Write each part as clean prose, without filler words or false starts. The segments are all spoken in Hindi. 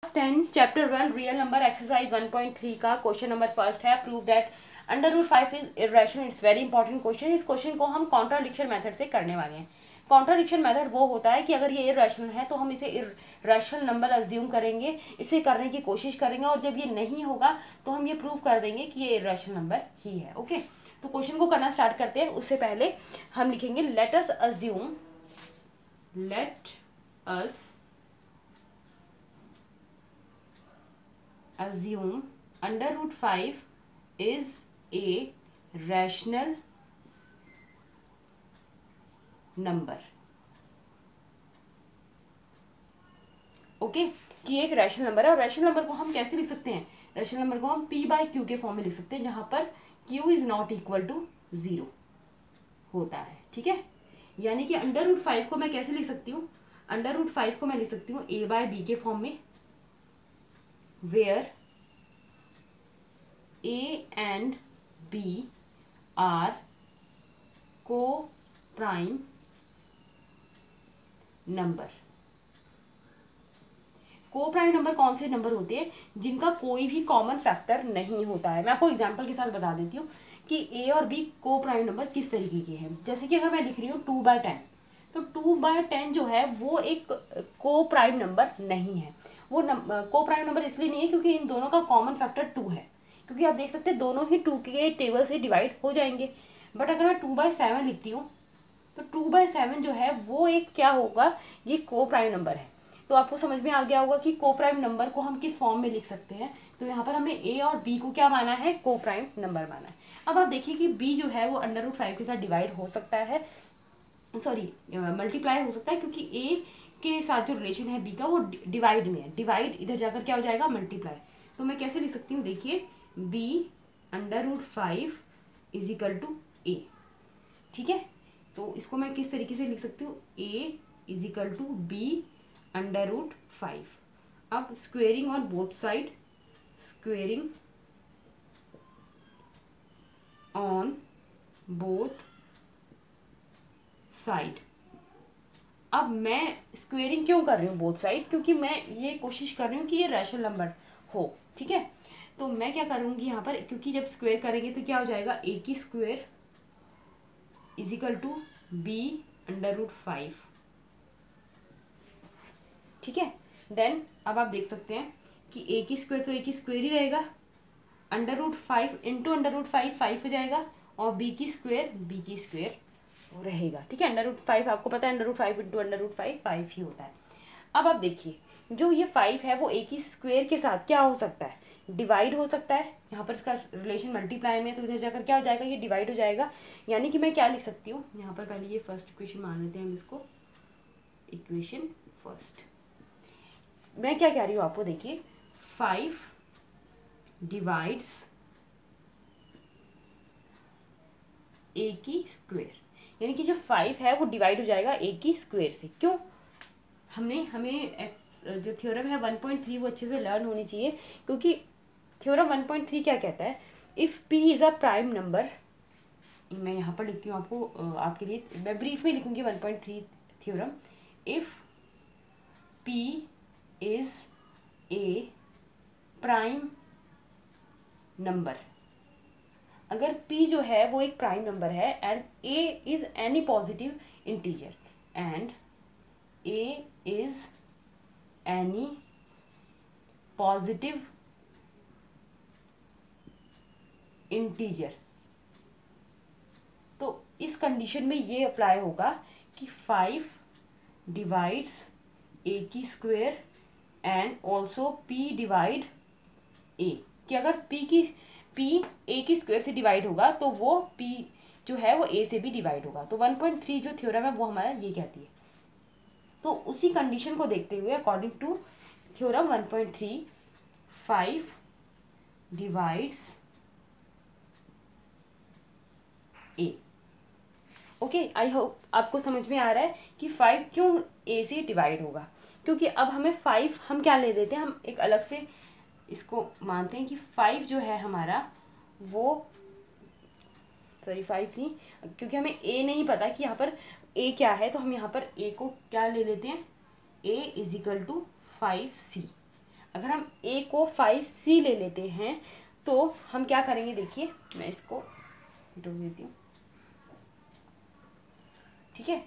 10 चैप्टर 1 रियल नंबर एक्सरसाइज 1.3 का क्वेश्चन नंबर फर्स्ट है। Prove that √5 is irrational. It's very important question. इस क्वेश्चन को हम कॉन्ट्राडिक्शन मेथड से करने वाले हैं। कॉन्ट्राडिक्शन मेथड वो होता है कि अगर ये इरेशनल है तो हम इसे इरेशनल नंबर अज्यूम करेंगे, इसे करने की कोशिश करेंगे, और जब ये नहीं होगा तो हम ये प्रूव कर देंगे कि ये इरेशनल नंबर ही है। ओके, तो क्वेश्चन को करना स्टार्ट करते हैं। उससे पहले हम लिखेंगे let us assume √5 is a rational number। Okay, कि एक रैशनल नंबर है। और रैशनल नंबर को हम कैसे लिख सकते हैं? रैशनल नंबर को हम p/q के फॉर्म में लिख सकते हैं, जहां पर q is not equal to 0 होता है। ठीक है, यानी कि √5 को मैं कैसे लिख सकती हूँ? √5 को मैं लिख सकती हूँ a/b के फॉर्म में, where a and b are co-prime number. Co-prime number कौन से नंबर होते हैं? जिनका कोई भी कॉमन फैक्टर नहीं होता है। मैं आपको एग्जांपल के साथ बता देती हूँ कि ए और बी को-प्राइम नंबर किस तरीके के हैं। जैसे कि अगर मैं लिख रही हूँ 2/10, तो 2/10 जो है वो एक को-प्राइम नंबर नहीं है। वो को-प्राइम नंबर इसलिए नहीं है क्योंकि इन दोनों का कॉमन फैक्टर 2 है, क्योंकि आप देख सकते हैं दोनों ही 2 के टेबल से डिवाइड हो जाएंगे। बट अगर मैं 2/7 लिखती हूँ तो 2/7 जो है वो एक क्या होगा? ये को-प्राइम नंबर है। तो आपको समझ में आ गया होगा कि को-प्राइम नंबर को हम किस फॉर्म में लिख सकते हैं। तो यहाँ पर हमने ए और बी को क्या माना है? को-प्राइम नंबर माना है। अब आप देखिए कि बी जो है वो √5 के साथ डिवाइड हो सकता है, सॉरी मल्टीप्लाई हो सकता है, क्योंकि ए के साथ जो रिलेशन है बी का वो डिवाइड में है। डिवाइड इधर जाकर क्या हो जाएगा? मल्टीप्लाई। तो मैं कैसे लिख सकती हूँ? देखिए, b √5 इज इक्वल टू ए। ठीक है, तो इसको मैं किस तरीके से लिख सकती हूँ? a is equal to b √5। अब squaring on both side, squaring on both side. अब मैं स्क्वेयरिंग क्यों कर रही हूँ बोथ साइड? क्योंकि मैं ये कोशिश कर रही हूँ कि ये रैशनल नंबर हो। ठीक है, तो मैं क्या करूँगी यहाँ पर, क्योंकि जब स्क्वेयर करेंगे तो क्या हो जाएगा? a की square is equal to b √5। ठीक है, देन अब आप देख सकते हैं कि a की स्क्वेयर तो a की स्क्वेयर ही रहेगा, √5 इंटू √5 5 हो जाएगा, और b की स्क्वेयर रहेगा। ठीक है, √5 आपको पता है √5 इंटू √5 5 ही होता है। अब आप देखिए, जो ये 5 है वो a की स्क्वेयर के साथ क्या हो सकता है? डिवाइड हो सकता है। यहाँ पर इसका रिलेशन मल्टीप्लाई में, तो इधर जाकर क्या हो जाएगा? ये डिवाइड हो जाएगा। यानी कि मैं क्या लिख सकती हूँ यहाँ पर? पहले ये फर्स्ट इक्वेशन मान लेते हैं हम इसको, इक्वेशन फर्स्ट। मैं क्या कह रही हूँ आपको? देखिए, 5 डिवाइड्स a की स्क्वेयर, यानी कि जो 5 है वो डिवाइड हो जाएगा a की स्क्वेयर से। क्यों? हमें जो थ्योरम है 1.3 वो अच्छे से लर्न होनी चाहिए, क्योंकि थ्योरम 1.3 क्या कहता है? If p is a prime number, मैं यहाँ पर लिखती हूँ आपको, आपके लिए मैं ब्रीफ में लिखूँगी 1.3 theorem. If p is a prime number, अगर p जो है वो एक प्राइम नंबर है, and a is any positive integer, and a is any positive integer, तो इस कंडीशन में ये अप्लाई होगा कि 5 डिवाइड्स a की square and also p divide a, कि अगर p a की स्क्वेयर से डिवाइड होगा तो वो p जो है वो a से भी डिवाइड होगा। तो 1.3 जो थ्योरम है वो हमारा ये कहती है। तो उसी कंडीशन को देखते हुए according to theorem 1.3, 5 divides a। Okay, I hope आपको समझ में आ रहा है कि 5 क्यों a से डिवाइड होगा। क्योंकि अब हमें 5 हम क्या ले लेते हैं, हम एक अलग से इसको मानते हैं कि 5 जो है हमारा वो, सॉरी 5 नहीं, क्योंकि हमें a नहीं पता कि यहाँ पर a क्या है, तो हम यहाँ पर a को क्या ले लेते हैं? a is equal to 5c। अगर हम a को 5c ले लेते हैं तो हम क्या करेंगे, देखिए मैं इसको ढूंढ देती हूँ, ठीक है।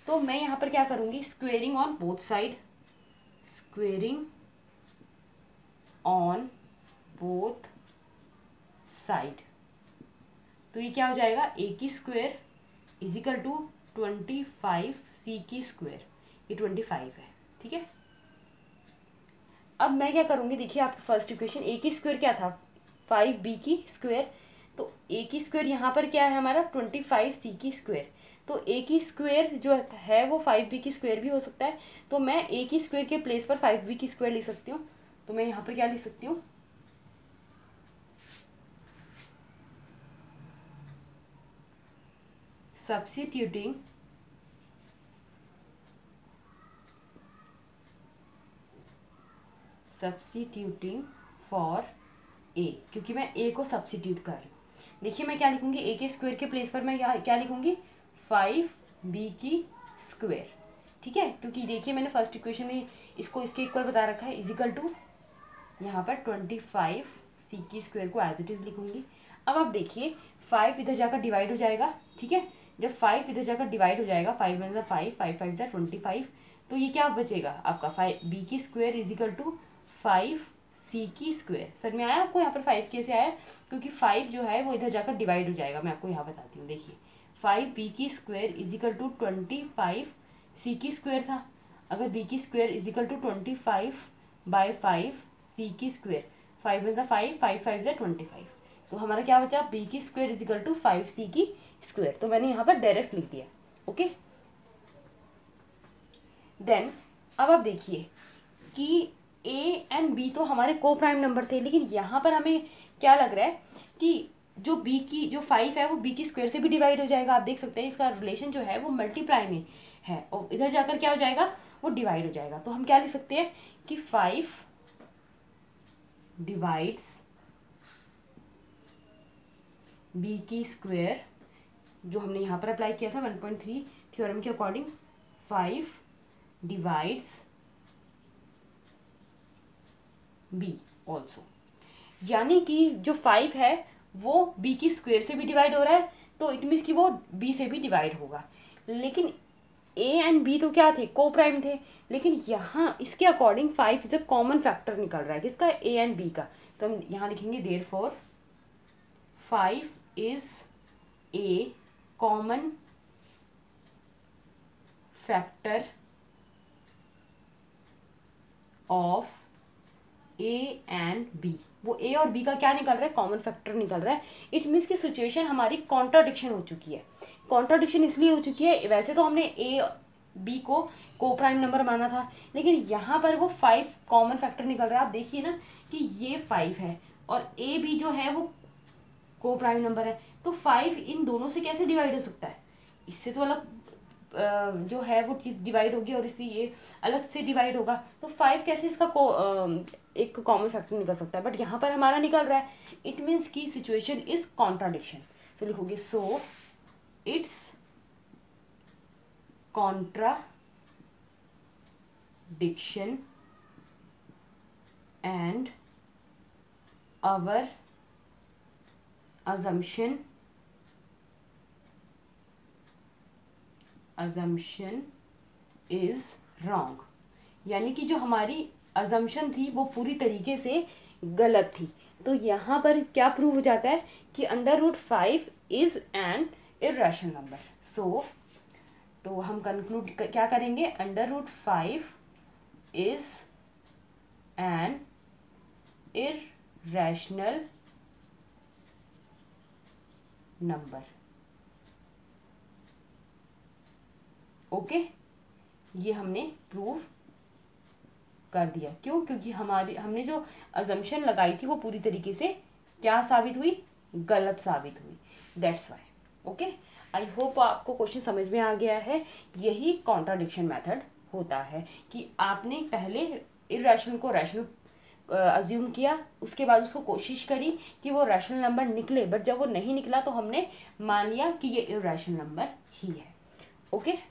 तो मैं यहाँ पर क्या करूँगी, squaring on both side, squaring on both side. तो ये क्या हो जाएगा, a की square is equal to 25 c की स्क्वायर, ये 25 है, ठीक है। अब मैं क्या करूँगी, देखिए आपकी फर्स्ट इक्वेशन a की स्क्वायर क्या था 5b की स्क्वायर, तो a की स्क्वायर यहाँ पर क्या है हमारा 25 c की स्क्वायर, तो a की स्क्वायर जो है वो 5b की स्क्वायर भी हो सकता है, तो मैं a की स्क्वायर के प्लेस पर 5b की स्क्वायर लिख सकती हूँ। तो मैं यहाँ पर क्या लिख सकती हूँ, सब्स्टिट्यूटिंग फॉर a, क्योंकि मैं a को सब्स्टिट्यूट कर रही हूँ। देखिए मैं क्या लिखूंगी, a के स्क्वायर के प्लेस पर मैं क्या लिखूंगी 5b की स्क्वायर, ठीक है। क्योंकि देखिए मैंने फर्स्ट इक्वेशन में इसको इसके इक्वल बता रखा है, इज इक्वल टू यहाँ पर 25 c की स्क्वायर को एज इट इज लिखूंगी। अब आप देखिए 5 इधर जाकर डिवाइड हो जाएगा, ठीक है। जब 5 इधर जाकर डिवाइड हो जाएगा, 5 वन 5, 5 5 जा 25, तो ये क्या बचेगा आपका 5b की square is equal to 5c की स्क्वायर। सर में आया आपको यहाँ पर 5 कैसे आया, क्योंकि 5 जो है वो इधर जाकर डिवाइड हो जाएगा, मैं आपको यहाँ बताती हूँ। देखिए 5b की square is equal to 25c की स्क्वायर था, अगर b की square is equal to 25/5c की स्क्वायर, 5 वन 5, 5 5 जा 25, तो हमारा क्या बचा b की square is equal to 5c की स्क्वायर। तो मैंने यहाँ पर डायरेक्ट लिख दिया, ओके। देन अब आप देखिए कि a एंड b तो हमारे को प्राइम नंबर थे, लेकिन यहाँ पर हमें क्या लग रहा है कि जो b की जो 5 है वो b की स्क्वायर से भी डिवाइड हो जाएगा। आप देख सकते हैं इसका रिलेशन जो है वो मल्टीप्लाई में है, और इधर जाकर क्या हो जाएगा, वो डिवाइड हो जाएगा। तो हम क्या लिख सकते हैं कि 5 डिवाइड्स b की स्क्वायर, जो हमने यहाँ पर अप्लाई किया था 1.3 थ्योरम के अकॉर्डिंग, 5 डिवाइड्स b ऑल्सो, यानी कि जो 5 है वो b की स्क्वायर से भी डिवाइड हो रहा है, तो इट मीन्स कि वो b से भी डिवाइड होगा। लेकिन a एंड b तो क्या थे, को प्राइम थे, लेकिन यहाँ इसके according 5 is a common factor निकल रहा है, किसका, a एंड b का। तो हम यहाँ लिखेंगे therefore 5 is a common factor of a and b। वो a और b का क्या निकल रहा है, कॉमन फैक्टर निकल रहा है। इट मीन्स की सिचुएशन हमारी कॉन्ट्राडिक्शन हो चुकी है। कॉन्ट्राडिक्शन इसलिए हो चुकी है, वैसे तो हमने a b को प्राइम नंबर माना था, लेकिन यहाँ पर वो 5 कॉमन फैक्टर निकल रहा है। आप देखिए ना कि ये 5 है और a b जो है वो को प्राइम नंबर है, तो 5 इन दोनों से कैसे डिवाइड हो सकता है, इससे तो अलग जो है वो चीज़ डिवाइड होगी और इससे ये अलग से डिवाइड होगा, तो 5 कैसे इसका एक कॉमन फैक्टर निकल सकता है, बट यहाँ पर हमारा निकल रहा है। इट मीन्स की सिचुएशन इज कॉन्ट्राडिक्शन। तो लिखोगे so it's contradiction and our assumption is wrong, यानी कि जो हमारी assumption थी वो पूरी तरीके से गलत थी। तो यहाँ पर क्या प्रूव हो जाता है कि √5 इज एन इर्रेशनल नंबर। सो तो हम कंक्लूड क्या करेंगे, √5 is an irrational number. Okay, ये हमने प्रूव कर दिया। क्यों, क्योंकि हमने जो अजम्पशन लगाई थी वो पूरी तरीके से क्या साबित हुई, गलत साबित हुई। That's why. Okay, I hope आपको क्वेश्चन समझ में आ गया है। यही कॉन्ट्राडिक्शन मेथड होता है कि आपने पहले इर्रेशनल को रैशनल अज्यूम किया, उसके बाद उसको कोशिश करी कि वो रैशनल नंबर निकले, बट जब वो नहीं निकला तो हमने मान लिया कि ये इर्रेशनल नंबर ही है। ओके।